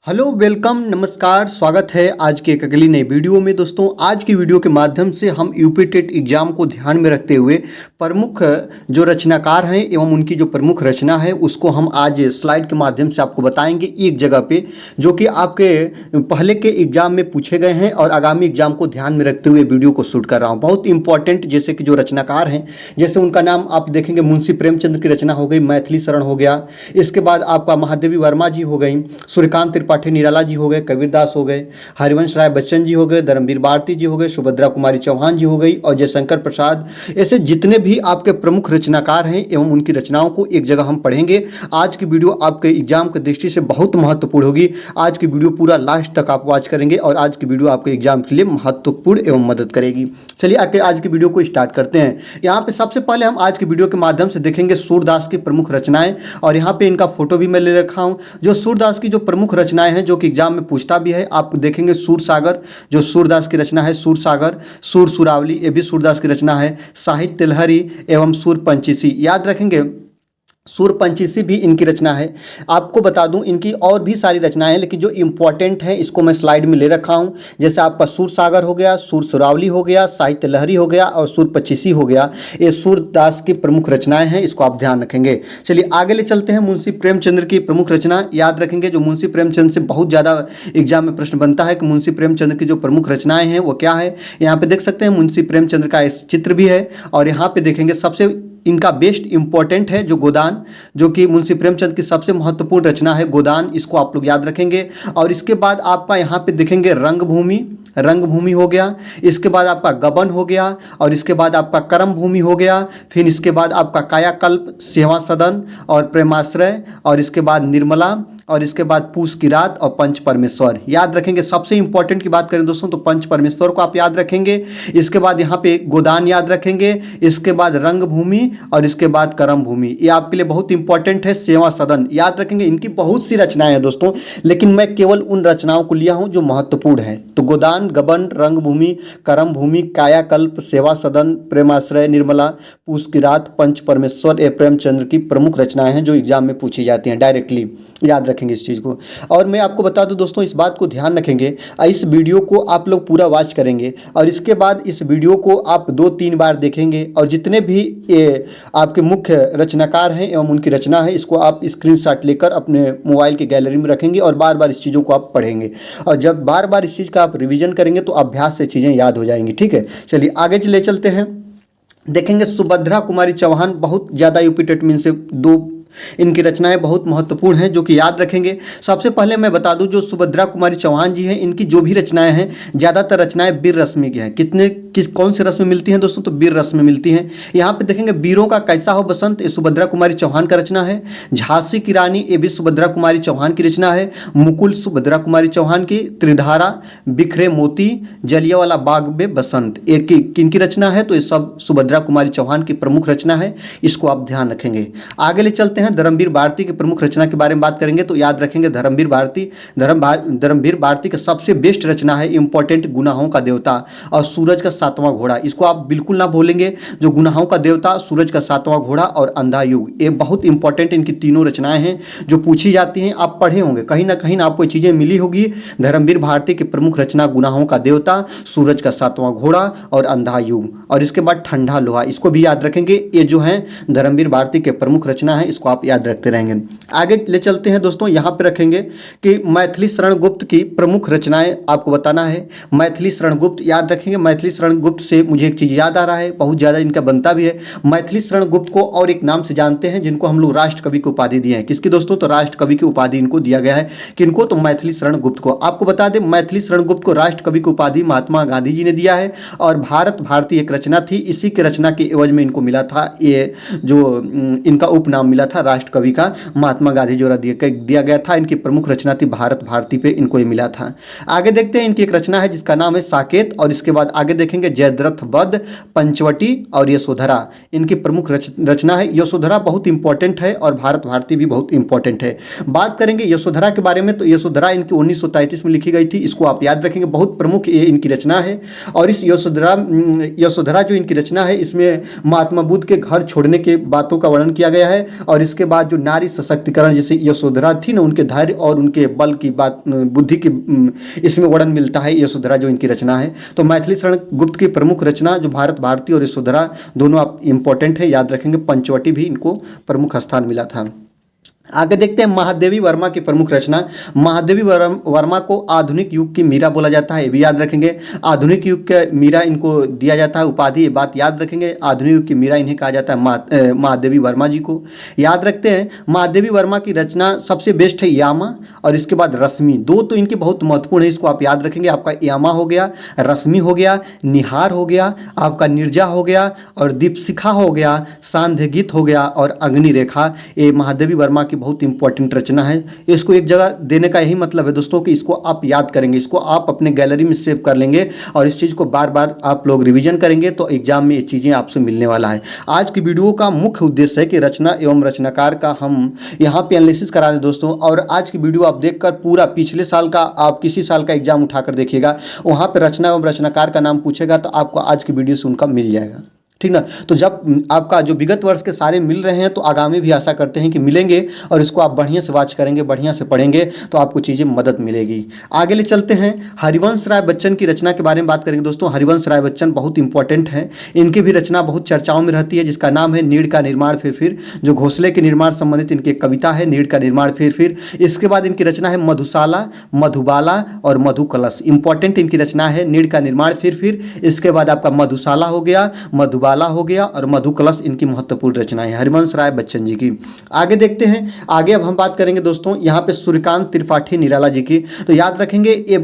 Hello welcome नमस्कार स्वागत है आज की एक अगली नई वीडियो में। दोस्तों आज की वीडियो के माध्यम से हम यूपी टेट एग्जाम को ध्यान में रखते हुए प्रमुख जो रचनाकार हैं एवं उनकी जो प्रमुख रचना है उसको हम आज स्लाइड के माध्यम से आपको बताएंगे एक जगह पे, जो कि आपके पहले के एग्जाम में पूछे गए हैं और आगामी एग्जाम को ध्यान में रखते हुए वीडियो को शूट कर रहा हूँ। बहुत इंपॉर्टेंट जैसे कि जो रचनाकार हैं, जैसे उनका नाम आप देखेंगे मुंशी प्रेमचंद्र की रचना हो गई, मैथिली शरण हो गया, इसके बाद आपका महादेवी वर्मा जी हो गई, सूर्यकांत त्रिपाठी निराला जी हो गए, कबीरदास हो गए, हरिवंश राय बच्चन जी हो गए, धर्मवीर भारती जी हो गए, सुभद्रा कुमारी चौहान जी हो गई और जयशंकर प्रसाद। ऐसे जितने भी आपके प्रमुख रचनाकार हैं एवं उनकी रचनाओं को एक जगह हम पढ़ेंगे। आज की वीडियो आपके एग्जाम की दृष्टि से बहुत महत्वपूर्ण होगी। आज की वीडियो पूरा लास्ट तक आप वॉच करेंगे और आज की वीडियो आपके एग्जाम के लिए महत्वपूर्ण एवं मदद करेगी। चलिए आके आज की वीडियो को स्टार्ट करते हैं। यहाँ पे सबसे पहले हम आज की वीडियो के माध्यम से देखेंगे सूरदास की प्रमुख रचनाएं, और यहाँ पे इनका फोटो भी मैं ले रखा हूँ। जो सूरदास की जो प्रमुख रचनाएं हैं जो कि एग्जाम में पूछता भी है, आप देखेंगे सूरसागर, जो सूरदास की रचना है सूरसागर, सूर सुरावली ये भी सूरदास की रचना है, साहित्य लहरी एवं सूरपंचीसी याद रखेंगे, सूरपंचीसी भी इनकी रचना है। आपको बता दूं इनकी और भी सारी रचनाएं हैं, लेकिन जो इंपॉर्टेंट है इसको मैं स्लाइड में ले रखा हूं। जैसे आपका सूरसागर हो गया, सूर सुरावली हो गया, साहित्य लहरी हो गया और सूरपंचीसी हो गया। ये सूरदास की प्रमुख रचनाएं हैं, इसको आप ध्यान रखेंगे। चलिए आगे ले चलते हैं। मुंशी प्रेमचंद्र की प्रमुख रचना याद रखेंगे। जो मुंशी प्रेमचंद्र से बहुत ज़्यादा एग्जाम में प्रश्न बनता है कि मुंशी प्रेमचंद्र की जो प्रमुख रचनाएं हैं वो क्या है। यहाँ पे देख सकते हैं मुंशी प्रेमचंद्र का इस चित्र भी है, और यहाँ पे देखेंगे सबसे इनका बेस्ट इंपॉर्टेंट है जो गोदान, जो कि मुंशी प्रेमचंद की सबसे महत्वपूर्ण रचना है गोदान, इसको आप लोग याद रखेंगे। और इसके बाद आपका यहाँ पे देखेंगे रंगभूमि, रंगभूमि हो गया, इसके बाद आपका गबन हो गया, और इसके बाद आपका कर्म भूमि हो गया, फिर इसके बाद आपका कायाकल्प, सेवा सदन और प्रेमाश्रय, और इसके बाद निर्मला, और इसके बाद पूस की रात और पंच परमेश्वर याद रखेंगे। सबसे इंपॉर्टेंट की बात करें दोस्तों तो पंच परमेश्वर को आप याद रखेंगे। इसके बाद यहाँ पे गोदान याद रखेंगे, इसके बाद रंगभूमि और इसके बाद कर्म भूमि, ये आपके लिए बहुत इंपॉर्टेंट है। सेवा सदन याद रखेंगे। इनकी बहुत सी रचनाएं हैं दोस्तों, लेकिन मैं केवल उन रचनाओं को लिया हूं जो महत्वपूर्ण है। तो गोदान, गबन, रंगभूमि, कर्म भूमि, कायाकल्प, सेवा सदन, प्रेमाश्रय, निर्मला, पूस की रात, पंच परमेश्वर ये प्रेमचंद्र की प्रमुख रचनाएं हैं जो एग्जाम में पूछी जाती हैं डायरेक्टली। याद रखेंगे इस चीज़ को। और मैं आपको बता दूं दोस्तों, इस बात को ध्यान रखेंगे, इस वीडियो को आप लोग पूरा वॉच करेंगे और इसके बाद इस वीडियो को आप 2-3 बार देखेंगे, और जितने भी ये आपके मुख्य रचनाकार हैं एवं उनकी रचना है इसको आप स्क्रीनशॉट लेकर अपने मोबाइल की गैलरी में रखेंगे और बार बार इस चीज़ों को आप पढ़ेंगे। और जब बार बार इस चीज़ का आप रिविजन करेंगे तो अभ्यास से चीज़ें याद हो जाएंगी। ठीक है, चलिए आगे ले चलते हैं। देखेंगे सुभद्रा कुमारी चौहान, बहुत ज़्यादा यूपी टेट में इनसे दो इनकी रचनाएं बहुत महत्वपूर्ण हैं जो कि याद रखेंगे। सबसे पहले मैं बता दूं जो सुभद्रा कुमारी चौहान जी हैं इनकी जो भी रचनाएं हैं ज़्यादातर रचनाएं वीर रस में की हैं। कौन से रस में मिलती हैं दोस्तों? तो वीर रस में मिलती हैं। यहाँ पे देखेंगे वीरों का कैसा हो बसंत, ये सुभद्रा कुमारी चौहान का रचना है। झांसी की रानी, ये भी सुभद्रा कुमारी चौहान की रचना है। मुकुल, सुभद्रा कुमारी चौहान की। त्रिधारा, बिखरे मोती, जलियांवाला बाग में बसंत, ये किनकी रचना है? तो ये सब सुभद्रा कुमारी चौहान की प्रमुख रचना है, इसको आप ध्यान रखेंगे। आगे ले चलते हैं। धर्मवीर भारती की प्रमुख रचना के बारे में बात करेंगे तो याद रखेंगे धर्मवीर भारती। धर्मवीर भारती का सबसे बेस्ट रचना है इंपॉर्टेंट गुनाहों का देवता और सूरज का 7वां घोड़ा, इसको आप बिल्कुल ना भूलेंगे। जो गुनाहों का देवता, सूरज का 7वां घोड़ा और अंधा युग, ये बहुत इंपॉर्टेंट इनकी तीनों रचनाएं हैं जो पूछी जाती हैं। आप पढ़े होंगे कहीं ना कहीं आपको चीज़ें मिली होगी। धर्मवीर भारती की प्रमुख रचना गुनाहों का देवता, सूरज का 7वां घोड़ा और अंधा युग, और इसके बाद ठंडा लोहा, इसको भी याद रखेंगे। ये जो है धर्मवीर भारती के प्रमुख रचना है, इसको आप याद रखते रहेंगे। आगे ले चलते हैं दोस्तों। यहाँ पे रखेंगे कि मैथिली शरण गुप्त की प्रमुख रचनाएं आपको बताना है। मैथिली शरण गुप्त याद रखेंगे। मैथिली शरण गुप्त से मुझे एक चीज़ याद आ रहा है, बहुत ज़्यादा इनका बनता भी है। मैथिली शरण गुप्त को और एक नाम से जानते हैं जिनको हम लोग राष्ट्र कवि की उपाधि दिए हैं। किसकी दोस्तों? तो राष्ट्र कवि की उपाधि इनको दिया गया है। किनको? तो मैथिली शरण गुप्त को। आपको बता दें मैथिली शरण गुप्त को राष्ट्र कवि की उपाधि महात्मा गांधी जी ने दिया है, और भारत भारती एक रचना थी, इसी के रचना के एवज में इनको मिला था ये जो इनका उपनाम मिला था राष्ट्र कवि का, महात्मा गांधी द्वारा दिया गया था। इनकी प्रमुख रचना थी भारत भारती पे इनको ये मिला था। आगे देखते हैं इनकी एक रचना है जिसका नाम है साकेत, और इसके बाद आगे देखेंगे रखेंगे जयद्रथ वध, पंचवटी और यशोधरा इनकी प्रमुख रचना है। यशोधरा बहुत इंपॉर्टेंट है और भारत भारती भी बहुत इंपॉर्टेंट है। बात करेंगे यशोधरा के बारे में तो यशोधरा इनकी 1933 में लिखी गई थी, इसको आप याद रखेंगे, बहुत प्रमुख ये इनकी रचना है। और इस यशोधरा जो इनकी रचना है इसमें महात्मा बुद्ध के घर छोड़ने के बातों का वर्णन किया गया है और इसके बाद जो नारी सशक्तिकरण जैसे यशोधरा थी ना, उनके धैर्य और उनके बल की बात, बुद्धि की इसमें वर्णन मिलता है यशोधरा जो इनकी रचना है। तो मैथिली शरण गुप्त की प्रमुख रचना जो भारत भारती और यशोधरा दोनों आप इंपॉर्टेंट है, याद रखेंगे। पंचवटी भी इनको प्रमुख स्थान मिला था। आगे देखते हैं महादेवी वर्मा की प्रमुख रचना। महादेवी वर्मा को आधुनिक युग की मीरा बोला जाता है, ये भी याद रखेंगे। आधुनिक युग के मीरा इनको दिया जाता है उपाधि, ये बात याद रखेंगे। आधुनिक युग की मीरा इन्हें कहा जाता है, महादेवी वर्मा जी को याद रखते हैं। महादेवी वर्मा की रचना सबसे बेस्ट है यामा और इसके बाद रश्मि, दो तो इनकी बहुत महत्वपूर्ण है, इसको आप याद रखेंगे। आपका यामा हो गया, रश्मि हो गया, निहार हो गया, आपका निर्जा हो गया और दीपशिखा हो गया, सांध्य गीत हो गया और अग्नि रेखा। ये महादेवी वर्मा की बहुत इंपॉर्टेंट रचना है। इसको एक जगह देने का यही मतलब है दोस्तों कि इसको आप याद करेंगे, इसको आप अपने गैलरी में सेव कर लेंगे और इस चीज़ को बार बार आप लोग रिवीजन करेंगे तो एग्जाम में ये चीज़ें आपसे मिलने वाला है। आज की वीडियो का मुख्य उद्देश्य है कि रचना एवं रचनाकार का हम यहाँ पे एनालिसिस करा दें दोस्तों। और आज की वीडियो आप देखकर पूरा पिछले साल का, आप किसी साल का एग्जाम उठाकर देखिएगा, वहाँ पर रचना एवं रचनाकार का नाम पूछेगा तो आपको आज की वीडियो से उनका मिल जाएगा, ठीक ना। तो जब आपका जो विगत वर्ष के सारे मिल रहे हैं तो आगामी भी आशा करते हैं कि मिलेंगे और इसको आप बढ़िया से वॉच करेंगे, बढ़िया से पढ़ेंगे तो आपको चीज़ें मदद मिलेगी। आगे ले चलते हैं, हरिवंश राय बच्चन की रचना के बारे में बात करेंगे दोस्तों। हरिवंश राय बच्चन बहुत इंपॉर्टेंट है, इनकी भी रचना बहुत चर्चाओं में रहती है जिसका नाम है नीड़ का निर्माण फिर, जो घोंसले के निर्माण संबंधित इनकी एक कविता है, नीड़ का निर्माण फिर। इसके बाद इनकी रचना है मधुशाला, मधुबाला और मधुकलश। इंपॉर्टेंट इनकी रचना है नीड़ का निर्माण फिर। इसके बाद आपका मधुशाला हो गया, मधुबाला हो गया और मधुकलश इनकी महत्वपूर्ण रचनाएं हैं हरिवंश राय बच्चन जी की। आगे देखते हैं, आगे अब हम बात करेंगे दोस्तों यहाँ पे सूर्यकांत त्रिपाठी निराला जी की। तो याद रखेंगे ये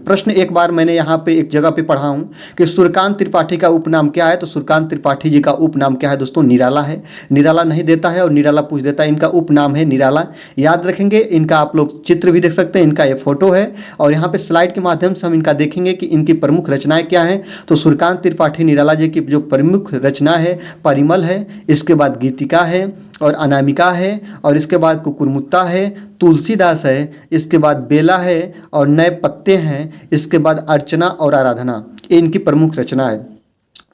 प्रश्न एक बार मैंने यहाँ पे एक जगह पे पढ़ा हूँ कि सूर्यकांत त्रिपाठी का उपनाम क्या है। तो सूर्यकांत त्रिपाठी जी का उपनाम क्या है दोस्तों? निराला है। निराला नहीं देता है और निराला पूछ देता है, इनका उपनाम है निराला। याद रखेंगे, इनका आप लोग चित्र भी देख सकते हैं, इनका ये फोटो है और यहाँ पे स्लाइड के माध्यम से हम इनका देखेंगे कि इनकी प्रमुख रचनाएं क्या हैं। तो सूर्यकांत त्रिपाठी निराला जी की जो प्रमुख रचना है परिमल है, इसके बाद गीतिका है और अनामिका है और इसके बाद कुकुरमुत्ता है, तुलसीदास है, इसके बाद बेला है और नए पत्ते हैं, इसके बाद अर्चना और आराधना, ये इनकी प्रमुख रचना है।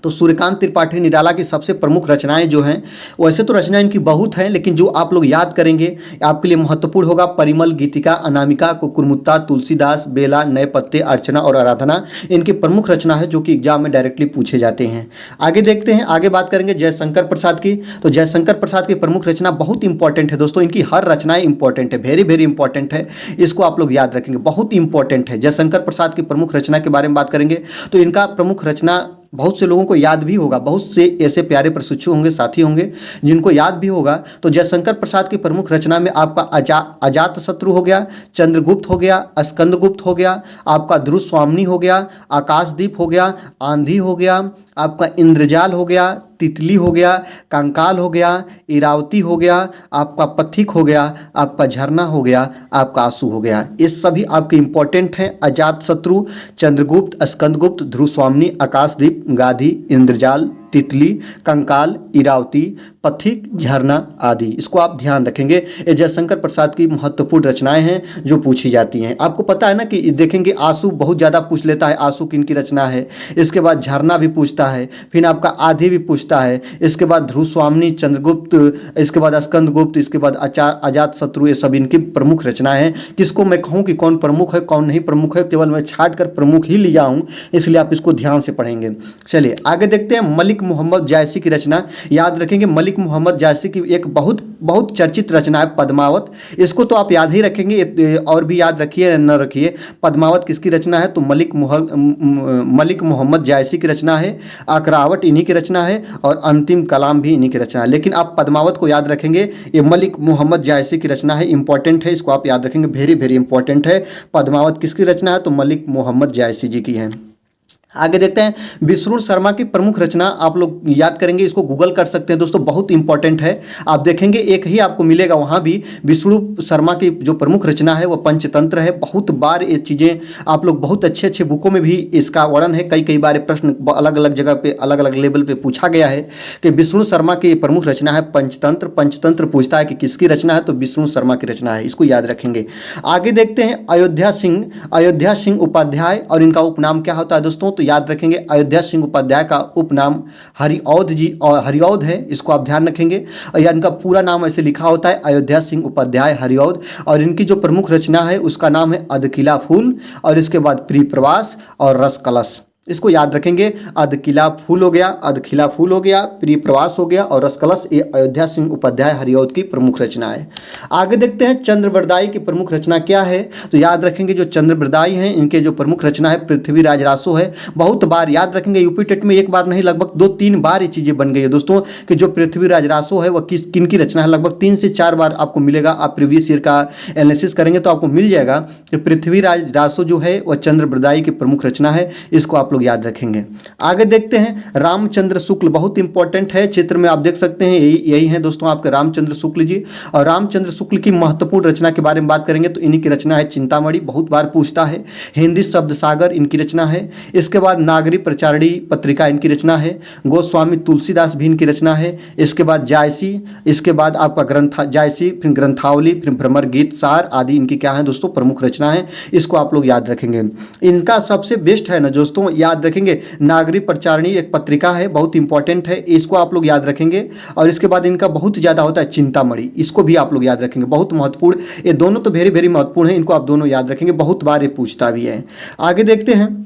तो सूर्यकांत त्रिपाठी निराला की सबसे प्रमुख रचनाएं जो हैं, वैसे तो रचनाएं इनकी बहुत हैं लेकिन जो आप लोग याद करेंगे आपके लिए महत्वपूर्ण होगा परिमल, गीतिका, अनामिका, कुकुरमुत्ता, तुलसीदास, बेला, नए पत्ते, अर्चना और आराधना इनकी प्रमुख रचना है जो कि एग्जाम में डायरेक्टली पूछे जाते हैं। आगे देखते हैं, आगे बात करेंगे जयशंकर प्रसाद की। तो जयशंकर प्रसाद की प्रमुख रचना बहुत इंपॉर्टेंट है दोस्तों, इनकी हर रचनाएं इंपॉर्टेंट है, वेरी वेरी इंपॉर्टेंट है, इसको आप लोग याद रखेंगे, बहुत इंपॉर्टेंट है। जयशंकर प्रसाद की प्रमुख रचना के बारे में बात करेंगे तो इनका प्रमुख रचना बहुत से लोगों को याद भी होगा, बहुत से ऐसे प्यारे प्रशिक्षु होंगे, साथी होंगे जिनको याद भी होगा। तो जयशंकर प्रसाद की प्रमुख रचना में आपका अजात शत्रु हो गया, चंद्रगुप्त हो गया, स्कंदगुप्त हो गया, आपका ध्रुव स्वामिनी हो गया, आकाशदीप हो गया, आंधी हो गया, आपका इंद्रजाल हो गया, तितली हो गया, कंकाल हो गया, इरावती हो गया, आपका पथिक हो गया, आपका झरना हो गया, आपका आंसू हो गया। ये सभी आपके इंपॉर्टेंट हैं, अजात शत्रु, चंद्रगुप्त, स्कंदगुप्त, ध्रुव स्वामिनी, आकाशदीप, गाधी, इंद्रजाल, तितली, कंकाल, इरावती, पथिक, झरना आदि, इसको आप ध्यान रखेंगे। ये जयशंकर प्रसाद की महत्वपूर्ण रचनाएं हैं जो पूछी जाती हैं। आपको पता है ना कि देखेंगे आंसू बहुत ज़्यादा पूछ लेता है, आंसू किन की रचना है। इसके बाद झरना भी पूछता है, फिर आपका आधी भी पूछता है, इसके बाद ध्रुव स्वामिनी, चंद्रगुप्त, इसके बाद स्कंदगुप्त, इसके बाद अजात शत्रु, ये सब इनकी प्रमुख रचनाएं हैं। किसको मैं कहूँ कि कौन प्रमुख है कौन नहीं प्रमुख है, केवल मैं छाट कर प्रमुख ही लिया हूँ, इसलिए आप इसको ध्यान से पढ़ेंगे। चलिए आगे देखते हैं, मलिक मोहम्मद जायसी की रचना। याद रखेंगे मलिक मोहम्मद जायसी की एक बहुत बहुत चर्चित रचना है पद्मावत, इसको तो आप याद ही रखेंगे और भी याद रखिए न रखिए। पद्मावत किसकी रचना है? तो मलिक मोहम्मद जायसी की रचना है। अकरावट इन्हीं की रचना है और अंतिम कलाम भी इन्हीं की रचना है, लेकिन आप पद्मावत को याद रखेंगे, ये मलिक मोहम्मद जायसी की रचना है, इंपॉर्टेंट है, इसको आप याद रखेंगे, वेरी वेरी इंपॉर्टेंट है। पद्मावत किसकी रचना है? तो मलिक मोहम्मद जायसी जी की है। आगे देखते हैं विष्णु शर्मा की प्रमुख रचना। आप लोग याद करेंगे, इसको गूगल कर सकते हैं दोस्तों, बहुत इंपॉर्टेंट है। आप देखेंगे एक ही आपको मिलेगा, वहाँ भी विष्णु शर्मा की जो प्रमुख रचना है वो पंचतंत्र है। बहुत बार ये चीज़ें आप लोग बहुत अच्छे अच्छे बुकों में भी इसका वर्णन है, कई बार प्रश्न अलग अलग जगह पे अलग अलग लेवल पे पूछा गया है कि विष्णु शर्मा की प्रमुख रचना है पंचतंत्र। पंचतंत्र पूछता है कि किसकी रचना है, तो विष्णु शर्मा की रचना है, इसको याद रखेंगे। आगे देखते हैं अयोध्या सिंह उपाध्याय, और इनका उपनाम क्या होता है दोस्तों, तो याद रखेंगे अयोध्या सिंह उपाध्याय का उपनाम हरिऔध जी और हरिऔध है, इसको आप ध्यान रखेंगे। या इनका पूरा नाम ऐसे लिखा होता है अयोध्या सिंह उपाध्याय हरिऔध। और इनकी जो प्रमुख रचना है उसका नाम है अधकिला फूल, और इसके बाद प्रियप्रवास और रस कलश, इसको याद रखेंगे। अधकिला फूल हो गया, अधकिला फूल हो गया, प्रियप्रवास हो गया और रसकलश, ये अयोध्या सिंह उपाध्याय हरिऔध की प्रमुख रचना है। आगे देखते हैं चंद्रबरदाई की प्रमुख रचना क्या है, तो याद रखेंगे जो चंद्रबरदाई हैं इनके जो प्रमुख रचना है पृथ्वीराज रासो है। बहुत बार याद रखेंगे, यूपी टेट में एक बार नहीं लगभग 2-3 बार ये चीज़ें बन गई है दोस्तों कि जो पृथ्वीराज रासो है वह किन की रचना है। लगभग 3 से 4 बार आपको मिलेगा, आप प्रीवियस ईयर का एनालिसिस करेंगे तो आपको मिल जाएगा कि पृथ्वीराज रासो जो है वह चंद्रबरदाई की प्रमुख रचना है, इसको आप लोग याद रखेंगे। आगे देखते हैं रामचंद्र शुक्ल, बहुत इंपॉर्टेंट है, चित्र में आप देख सकते हैं यही है दोस्तों आपके रामचंद्र शुक्ल जी। और रामचंद्र शुक्ल की महत्वपूर्ण रचना के बारे में बात करेंगे तो इन्हीं की रचना है चिंतामणि, बहुत बार पूछता है। हिंदी शब्द सागर इनकी रचना है। इसके बाद नागरी प्रचारणी पत्रिका इनकी रचना है। गोस्वामी तुलसीदास भी इनकी रचना है। इसके बाद जायसी, इसके बाद आपका जायसी, फिर ग्रंथावली, फिर भ्रमर गीत सार आदि इनकी क्या है दोस्तों प्रमुख रचना है, इसको आप लोग याद रखेंगे। इनका सबसे बेस्ट है ना दोस्तों, याद रखेंगे नागरी प्रचारणी एक पत्रिका है, बहुत इंपॉर्टेंट है, इसको आप लोग याद रखेंगे। और इसके बाद इनका बहुत ज़्यादा होता है चिंतामणि, इसको भी आप लोग याद रखेंगे, बहुत महत्वपूर्ण। ये दोनों तो वेरी महत्वपूर्ण है, इनको आप दोनों याद रखेंगे, बहुत बार ये पूछता भी है। आगे देखते हैं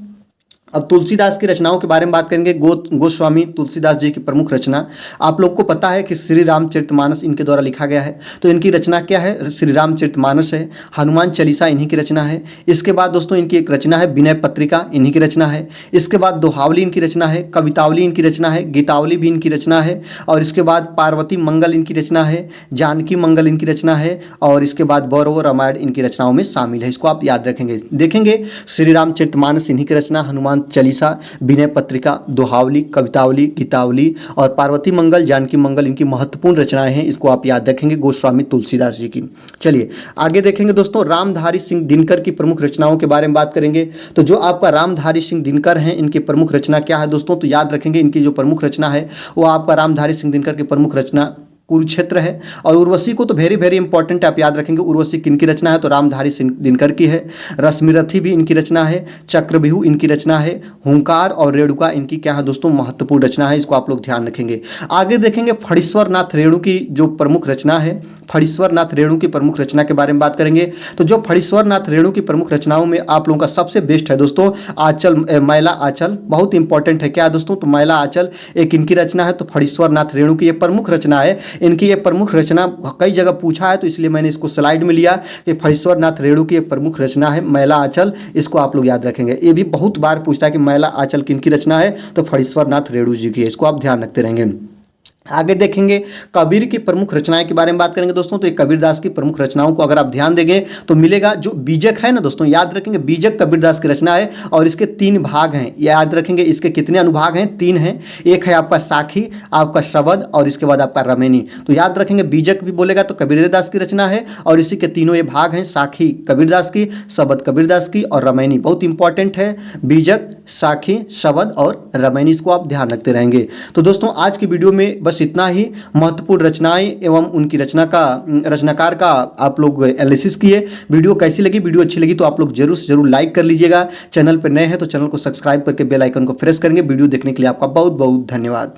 अब तुलसीदास की रचनाओं के बारे में बात करेंगे। गोस्वामी तुलसीदास जी की प्रमुख रचना, आप लोग को पता है कि श्री रामचरितमानस इनके द्वारा लिखा गया है, तो इनकी रचना क्या है, श्री रामचरितमानस है। हनुमान चालीसा इन्हीं की रचना है। इसके बाद दोस्तों इनकी एक रचना है विनय पत्रिका, इन्हीं की रचना है। इसके बाद दोहावली इनकी रचना है, कवितावली इनकी रचना है, गीतावली भी इनकी रचना है। और इसके बाद पार्वती मंगल इनकी रचना है, जानकी मंगल इनकी रचना है। और इसके बाद गौरव रामायण इनकी रचनाओं में शामिल है, इसको आप याद रखेंगे। देखेंगे श्री रामचरितमानस इन्हीं की रचना, हनुमान चालीसा, विनय पत्रिका, दोहावली, कवितावली, गीतावली और पार्वती मंगल, जानकी मंगल इनकी महत्वपूर्ण रचनाएं हैं, इसको आप याद रखेंगे गोस्वामी तुलसीदास जी की। चलिए आगे देखेंगे दोस्तों रामधारी सिंह दिनकर की प्रमुख रचनाओं के बारे में बात करेंगे। तो जो आपका रामधारी सिंह दिनकर हैं इनकी प्रमुख रचना क्या है दोस्तों, तो याद रखेंगे इनकी जो प्रमुख रचना है वो आपका रामधारी सिंह दिनकर की प्रमुख रचना कुरुक्षेत्र है। और उर्वशी को तो वेरी इंपॉर्टेंट आप याद रखेंगे, उर्वशी किनकी रचना है, तो रामधारी सिंह दिनकर की है। रश्मिरथी भी इनकी रचना है, चक्रव्यूह इनकी रचना है, हुंकार और रेणुका इनकी क्या है दोस्तों महत्वपूर्ण रचना है, इसको आप लोग ध्यान रखेंगे। आगे देखेंगे फणीश्वर नाथ रेणु की जो प्रमुख रचना है, फणीश्वर नाथ रेणु की प्रमुख रचना के बारे में बात करेंगे। तो जो फणीश्वर नाथ रेणु की प्रमुख रचनाओं में आप लोगों का सबसे बेस्ट है दोस्तों आंचल, मैला आंचल, बहुत इंपॉर्टेंट है क्या दोस्तों, तो मैला आंचल एक इनकी रचना है। तो फणीश्वर नाथ रेणु की ये प्रमुख रचना है, इनकी ये प्रमुख रचना कई जगह पूछा है तो इसलिए मैंने इसको स्लाइड में लिया कि फणीश्वर नाथ रेणु की एक प्रमुख रचना है मैला आंचल, इसको आप लोग याद रखेंगे। ये भी बहुत बार पूछता है कि मैला आंचल किनकी रचना है, तो फणीश्वर नाथ रेणु जी की है, इसको आप ध्यान रखते रहेंगे। आगे देखेंगे कबीर की प्रमुख रचनाएं के बारे में बात करेंगे दोस्तों। तो ये कबीरदास की प्रमुख रचनाओं को अगर आप ध्यान देंगे तो मिलेगा जो बीजक है ना दोस्तों, याद रखेंगे बीजक कबीरदास की रचना है और इसके 3 भाग हैं, याद रखेंगे इसके कितने अनुभाग हैं, 3 हैं। एक है आपका साखी, आपका शबद और इसके बाद आपका रमैनी। तो याद रखेंगे बीजक भी बोलेगा तो कबीरदास की रचना है और इसी के तीनों ये भाग हैं, साखी कबीरदास की, शबद कबीरदास की और रमैनी, बहुत इंपॉर्टेंट है बीजक, साखी, शबद और रमैनी, इसको आप ध्यान रखते रहेंगे। तो दोस्तों आज की वीडियो में बस इतना ही, महत्वपूर्ण रचनाएं एवं उनकी रचनाकार का आप लोग एनालिसिस किए। वीडियो कैसी लगी, वीडियो अच्छी लगी तो आप लोग जरूर से जरूर लाइक कर लीजिएगा। चैनल पर नए हैं तो चैनल को सब्सक्राइब करके बेल आइकन को प्रेस करेंगे। वीडियो देखने के लिए आपका बहुत बहुत धन्यवाद।